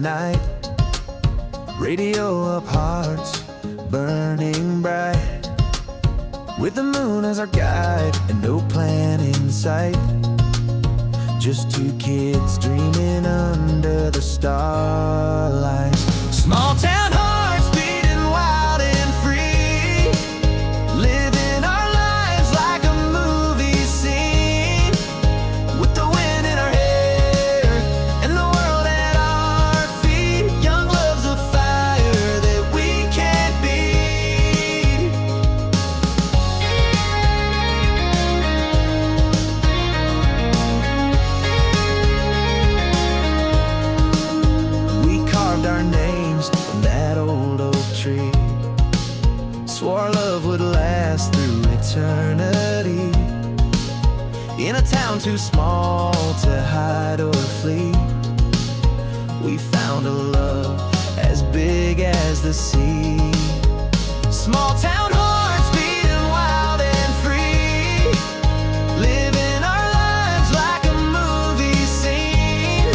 night. Radio up, hearts burning bright, with the moon as our guide and no plan in sight. Just two kids dreaming under the starlight. Small town hearts beating wild and free, living our lives like a movie scene, with the wind in our hair and the world at our feet. Young love's a fire that we can't beat. We carved our names in that old oak tree, swore our love would last through eternity. In a town too small to hide or flee, we found a love as big as the sea. Small town hearts beating wild and free, living our lives like a movie scene,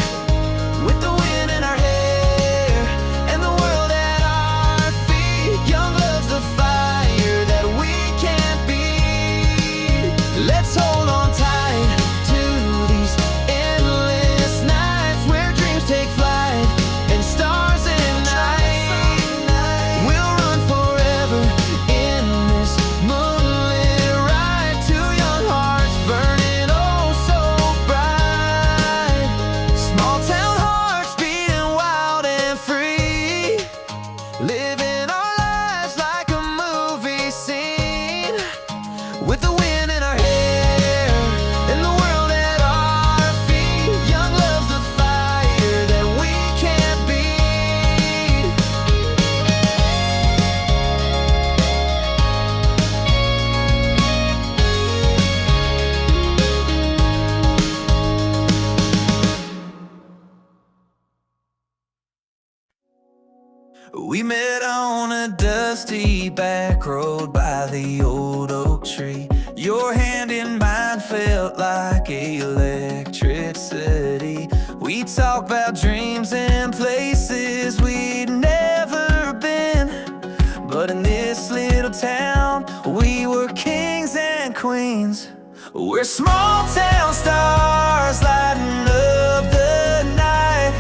with the wind in our hair and the world at our feet. Young love's the fire that we can't beat. Let's hold on tight to these endless nights, where dreams take flight and stars ignite. We'll run forever in this moonlit ride, two young hearts burning oh so bright. Small town hearts beating wild and free, living our lives like a movie scene, with the wind in our hair and the world at our feet. Young love's the fire that we can't beat. We met on a dusty back road by the old oak tree. Your hand in mine felt like electricity. We talked about dreams and places we'd never been, but in this little town we were kings and queens. We're small town stars lighting up the night,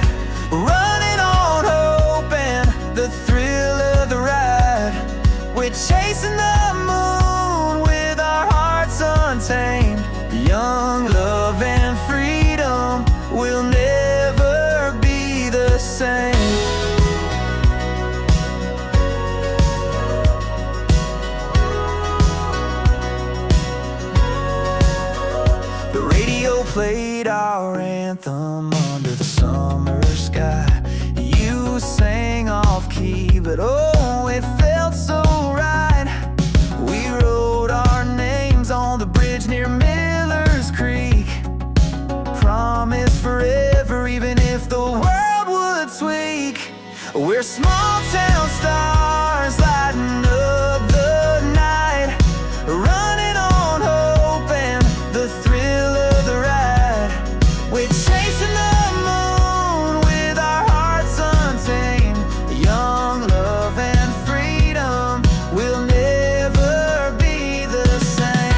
running on hope and the thrill of the ride. We're chasing the moon with our hearts untamed. Young love and freedom will never be the same. The radio played our anthem under the summer sky. You sang off key, but oh, it felt so right. We wrote our names on the bridge near Miller's Creek. Promise forever, even if the world would tweak. We're small town stars lighting up the night, running on hope and the thrill of the ride. We're chasing the moon with our hearts untamed. Young love and freedom will never be the same.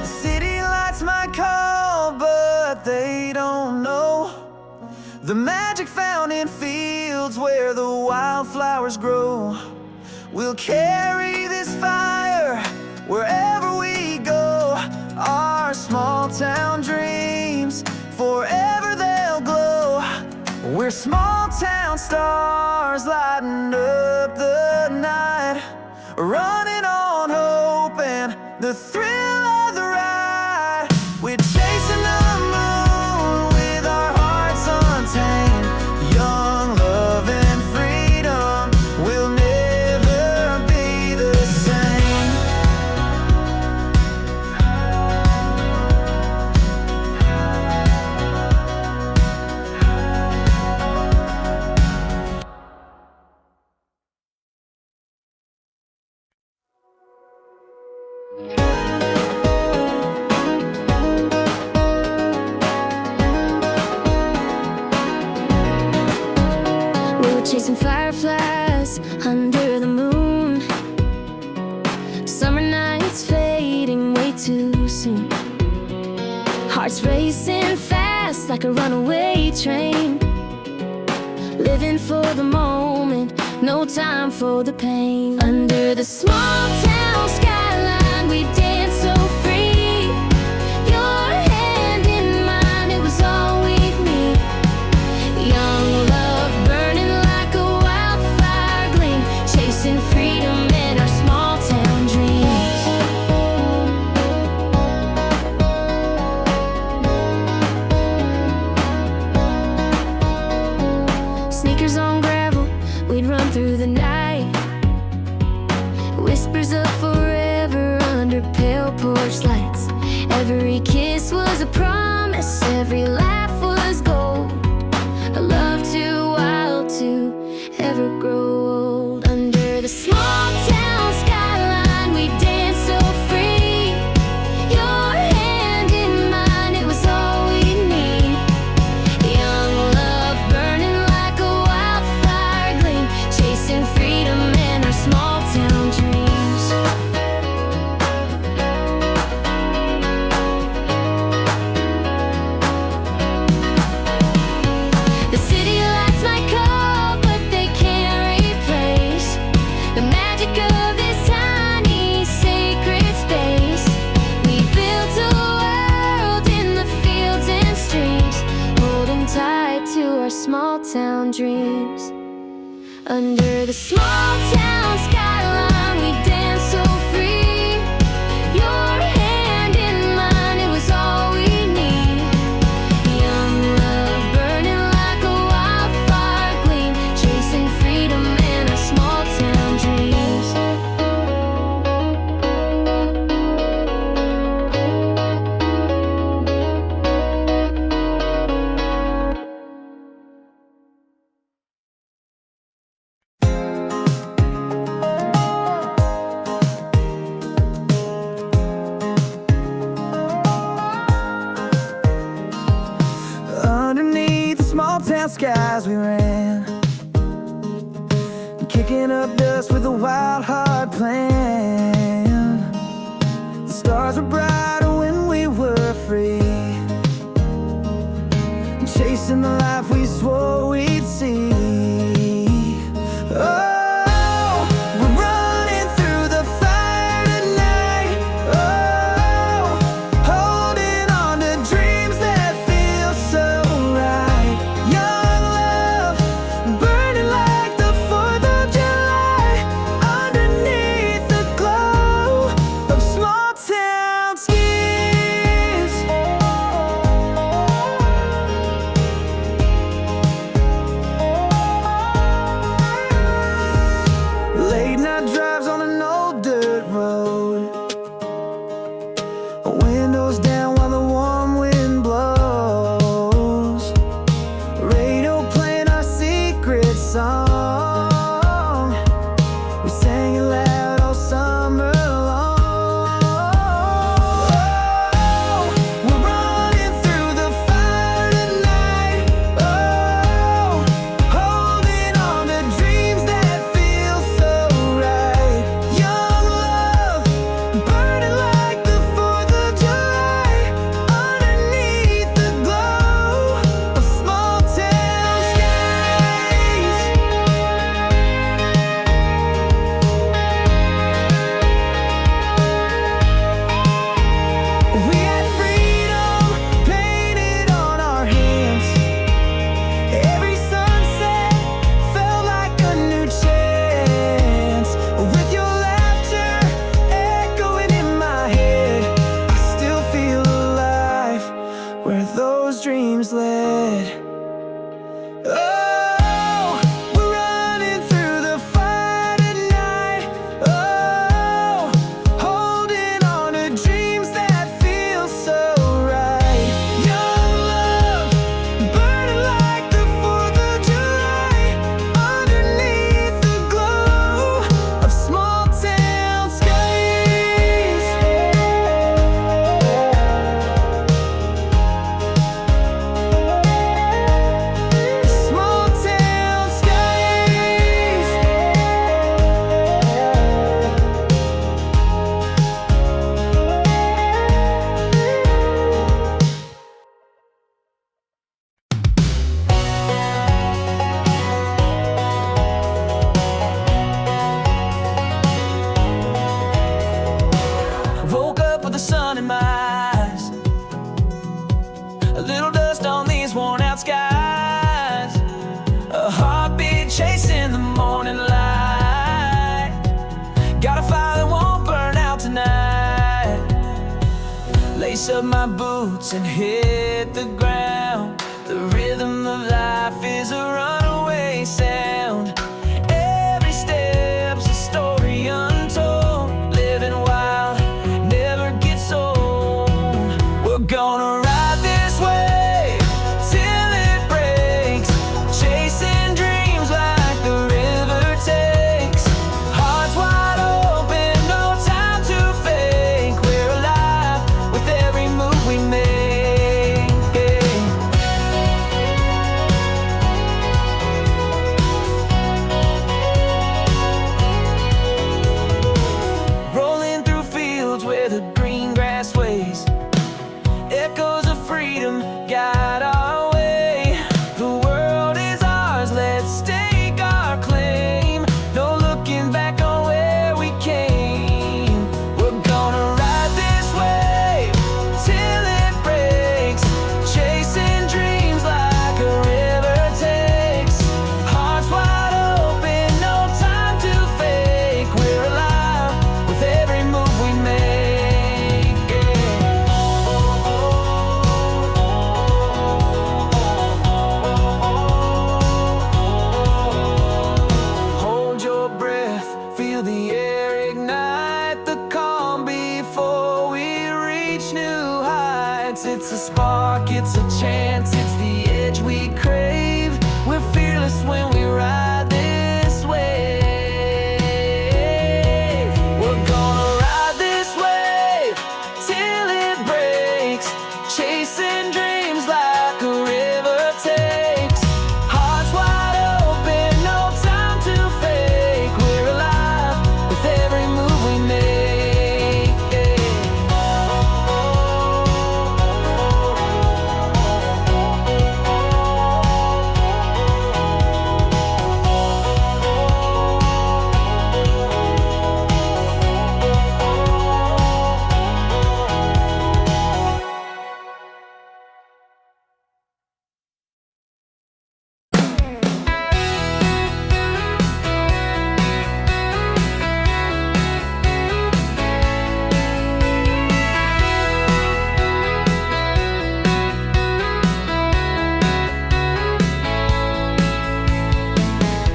The city lights might call, but they don't know the magic found in fields where the wildflowers grow. We'll carry this fire wherever we go. Our small town dreams, forever they'll glow. We're small town stars lighting up the night, running on hope and the thrill of the ride. We're chasing the moon with our hearts untamed. Young love and freedom will never be the same. too soon. Hearts racing fast like a runaway train. Living for the moment, no time for the pain. Under the small town skyline, we dance so free. Your hand in mine, it was all we'd need. Young love burning like a wildfire gleam, chasing freedom in our small town dreams. Sneakers on gravel, we'd run through the night. Whispers of forever under pale porch lights. Every kiss was a promise, every laugh was gold. A love too wild to ever grow old. Under the small town skyline, we danced so free. Your hand in mine, it was all we need. Young love burning like a wildfire gleam, chasing freedom in our small town dreams. The city lights might call, but they can't replace the magic of this tiny sacred space. We built a world in the fields and streams, holding tight to our small town dreams. Under the small town skyline, we dance so free. Your hand in mine, it was all we need. Young love burning like a wildfire gleam, chasing freedom in our small town dreams. Underneath the small town skies we ran, kicking up dust with a wild heart plan. The stars were brighter when we were free, chasing the life we swore we'd see. Oh, we're running through the fire tonight. Oh, holding on to dreams that feel so right. Young love burning like the 4th of July, underneath the glow of small town skin. lace up my boots and hit the ground. The rhythm of life is a runaway sound. Every step's a story untold. Living wild never gets old. We're gonna ride this wave till it breaks, chasing dreams like the river takes. Hearts wide open, no time to fake. We're alive with every move we make. Rolling through fields where the green grass waves, echoes of freedom guide our way. The world is ours, let's stake our claim. No looking back on where we came. We're gonna ride this wave till it breaks, chasing dreams like a river takes. Hearts wide open, no time to fake. We're alive with every move we make. Hold your breath, feel the air ignite, the calm before we reach new heights. It's a spark, it's a chance, it's the edge we crave. We're fearless when we ride this wave. We're gonna ride this wave till it breaks, chasing dreams like a river takes. Hearts wide open, no time to fake. We're alive with every move we make.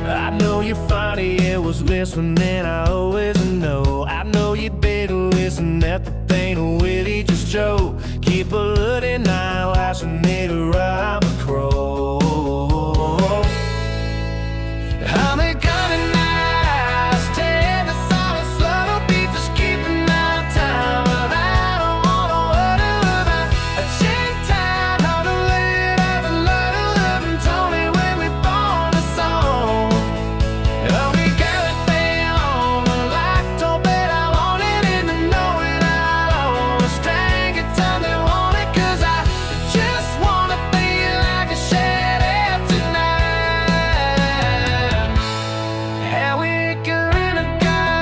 I know you're funny, it was listening, I always know. I know you didn't listen at the thing with each Joe. Keep a looking eye, lascinate around the crow. I'm a gunning eyes, take a solid slow beat, just keeping my time. But I don't wanna worry about a check time. How to live, I've been learning, told me when we born a song. Oh, we got it down, like don't bet I want it, and to know it I'll always drag it time they want it. 'Cause I just wanna feel like a shed out tonight. How we in a guy.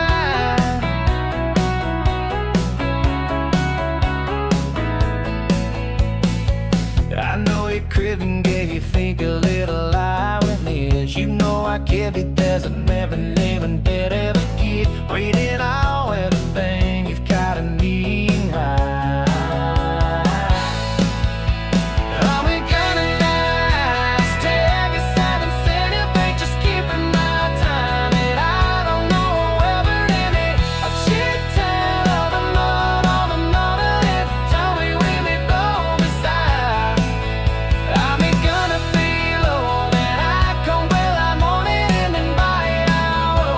I know it couldn't get you think a little lie with me. You know I give it, there's a never living dead ever kid. Reading all everything you've got to need high. Are we gonna last? Take a second, say you think just keeping my time. And I don't know whether in it I've shit tell all the mud, all the mother that told me we be both beside. I'm gonna feel all that I come well, I'm on it and then by our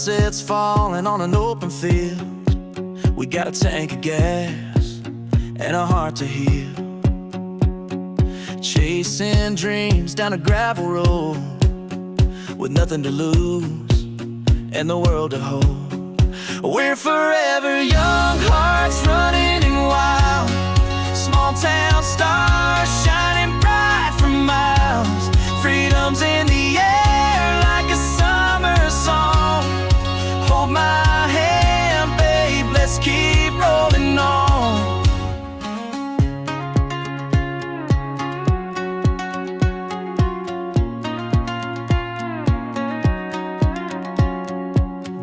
sunset's falling on an open field. We got a tank of gas and a heart to heal. Chasing dreams down a gravel road with nothing to lose and the world to hold. We're forever young, hearts running and wild. Small town stars shining bright for miles. Freedom's in the air like a summer song. Hold my hand, babe, let's keep rolling on.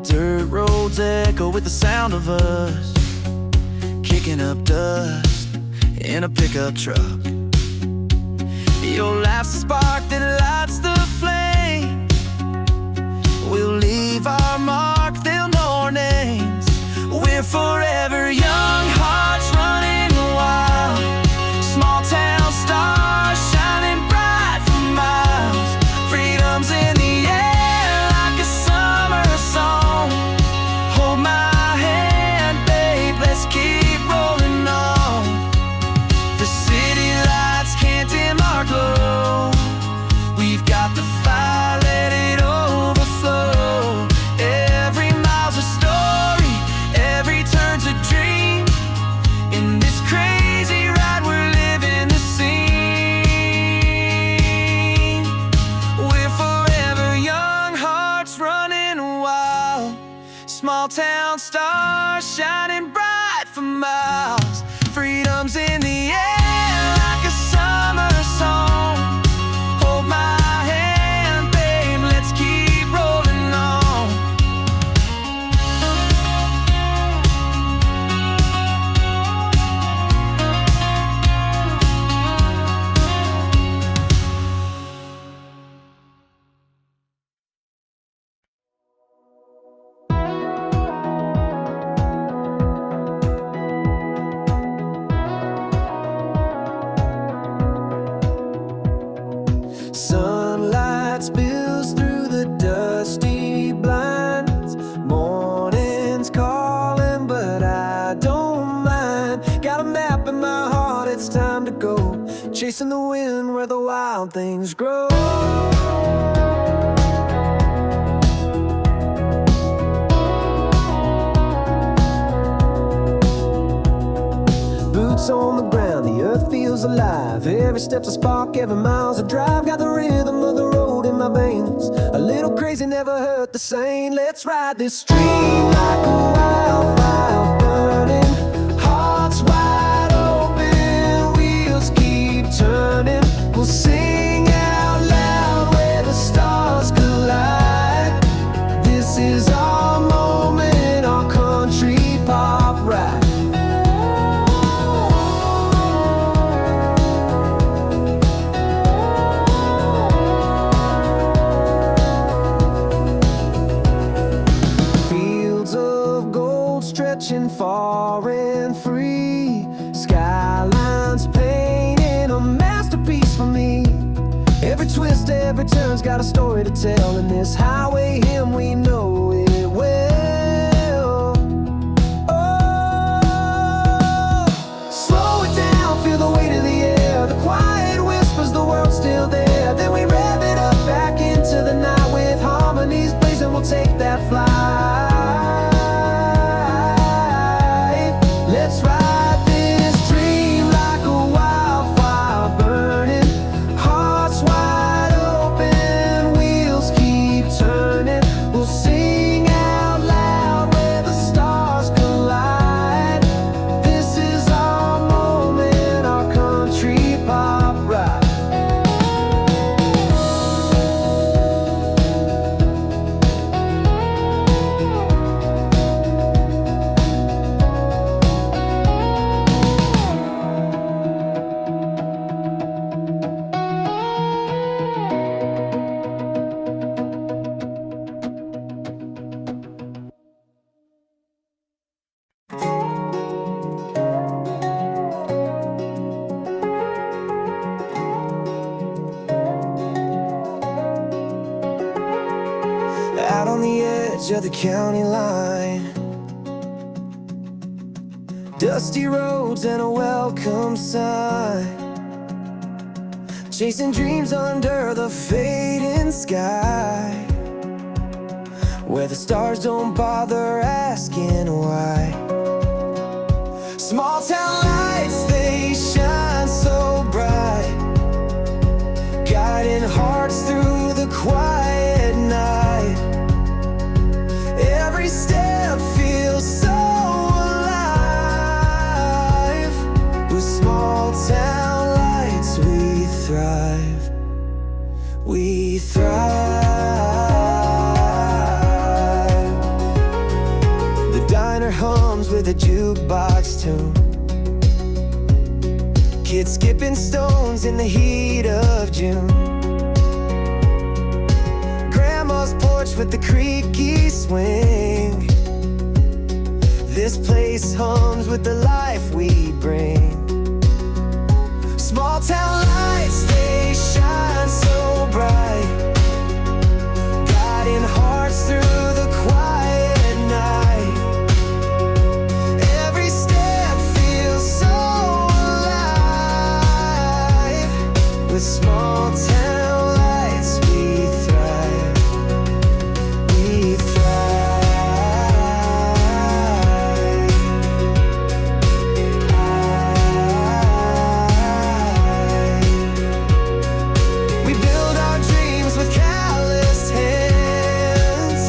Dirt roads echo with the sound of us kicking up dust in a pickup truck. Your life's a spark that lights the flame. We'll leave our mark, they'll know our names. We're forever young, hearts running wild. Small town stars shining bright for miles. Freedom's in the air like a summer song. Hold my hand, babe, let's keep rolling on. The city lights can't dim our glow. We've got the fire, let it overflow. Every mile's a story, every turn's a dream. In this crazy ride we're living the scene. We're forever young, hearts running wild. Small town stars shining bright for miles. Freedom's in the air like a summer song. Hold my hand, babe, let's keep rolling on. Sunlight spills through the dusty blinds. Morning's calling, but I don't mind. Got a map in my heart, it's time to go. Chasing the wind where the wild things grow. Boots on the ground, the earth feels alive. Every step's a spark, every mile's a drive. Got the rhythm of the road in my veins. A little crazy, never hurt the same. Let's ride this stream like a wildfire burning. Hearts wide open, wheels keep turning. We'll sing out loud where the stars collide. This is our moment, our country pop ride. Stretching far and free, skylines painting a masterpiece for me. Every twist, every turn's got a story to tell. In this highway hymn, we know it well. Oh, slow it down, feel the weight of the air. The quiet whispers, the world's still there. Then we rev it up back into the night with harmonies blazing. We'll take that flight. Let's ride this dream like a wildfire burning. Hearts wide open, wheels keep turning. We'll sing out loud where the stars collide. This is our moment, our country pop ride. edge of the county line. Dusty roads and a welcome sign, chasing dreams under the fading sky, where the stars don't bother asking why. Small town lights, they shine so bright, guiding hearts through the quiet night. Every step feels so alive. With small town lights we thrive. We thrive. The diner hums with a jukebox tune, kids skipping stones in the heat of June. Grandma's porch with the creaky swing. This place hums with the life we bring. Small town lights, they shine so bright, guiding hearts through the quiet night. Every step feels so alive. With small town lights we thrive. We thrive. We build our dreams with calloused hands.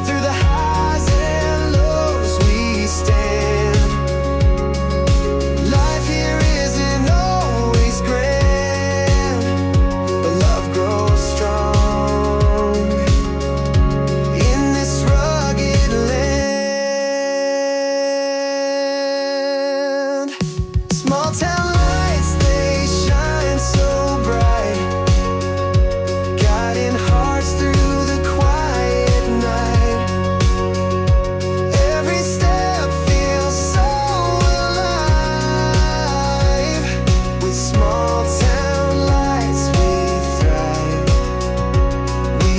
Through the highs and lows we stand. Life here isn't always grand, but love grows strong in this rugged land. Small town lights, they shine so bright, guiding hearts through the quiet night. Every step feels so alive. With small town lights we thrive. We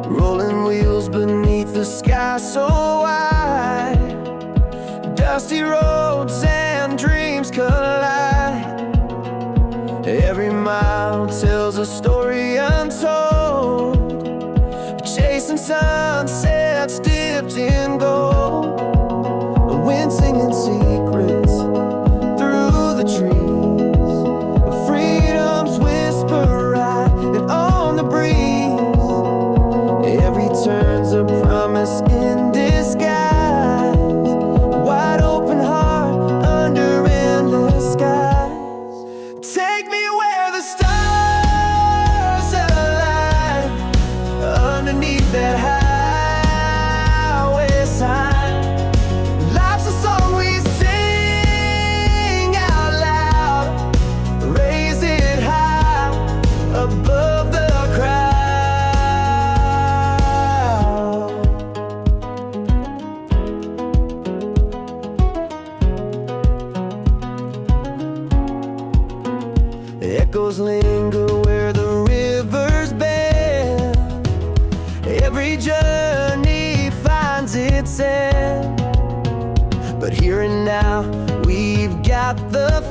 rolling wheels beneath the sky so wide, dusty roads and dreams collide. Every mile tells a story untold, chasing sunsets dipped in gold. The wind singing secrets through the trees, freedom's whisper right and on the breeze. Every turn's a promise in disguise, a wide open heart under endless skies. Take me where the stars align, underneath that highway sign. Life's a song we sing out loud, raise it high above the crowd. Echoes linger where the rivers bend. Every journey finds its end. But here and now, we've got the